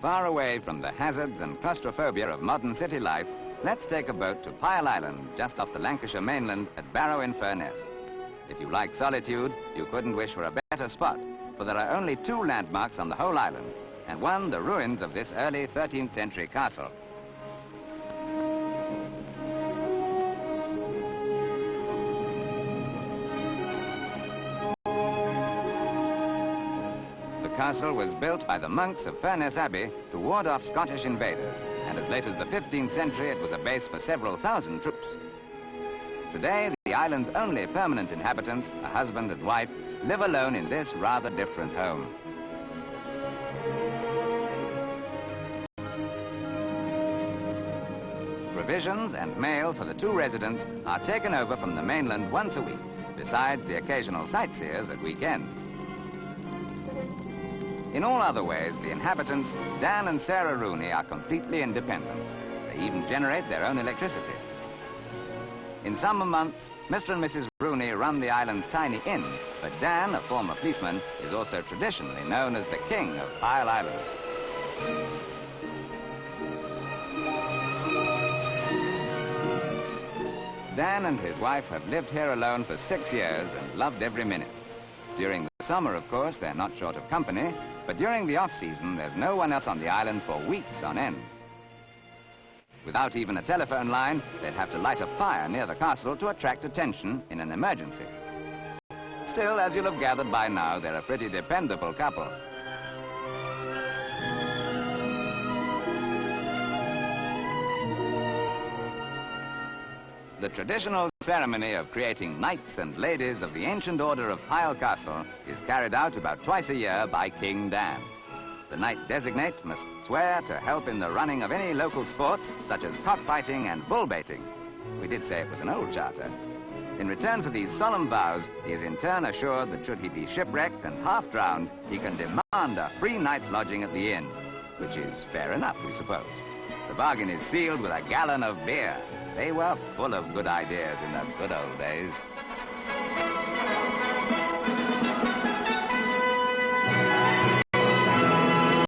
Far away from the hazards and claustrophobia of modern city life, let's take a boat to PIEL Island, just off the Lancashire mainland at Barrow in Furness. If you like solitude, you couldn't wish for a better spot, for there are only 2 landmarks on the whole island, and one the ruins of this early 13th century castle. The castle was built by the monks of Furness Abbey to ward off Scottish invaders, and as late as the 15th century it was a base for several thousand troops. Today, the island's only permanent inhabitants, a husband and wife, live alone in this rather different home. Provisions and mail for the 2 residents are taken over from the mainland once a week, besides the occasional sightseers at weekends. In all other ways, the inhabitants, Dan and Sarah Rooney, are completely independent. They even generate their own electricity. In summer months, Mr. and Mrs. Rooney run the island's tiny inn, but Dan, a former policeman, is also traditionally known as the king of PIEL Island. Dan and his wife have lived here alone for 6 years and loved every minute. During the summer, of course, they're not short of company, but during the off-season, there's no one else on the island for weeks on end. Without even a telephone line, they'd have to light a fire near the castle to attract attention in an emergency. Still, as you'll have gathered by now, they're a pretty dependable couple. The traditional ceremony of creating knights and ladies of the ancient order of PIEL Castle is carried out about twice a year by King Dan. The knight designate must swear to help in the running of any local sports, such as cockfighting and bull baiting. We did say it was an old charter. In return for these solemn vows, he is in turn assured that should he be shipwrecked and half-drowned, he can demand a free night's lodging at the inn, which is fair enough, we suppose. The bargain is sealed with a gallon of beer. They were full of good ideas in the good old days.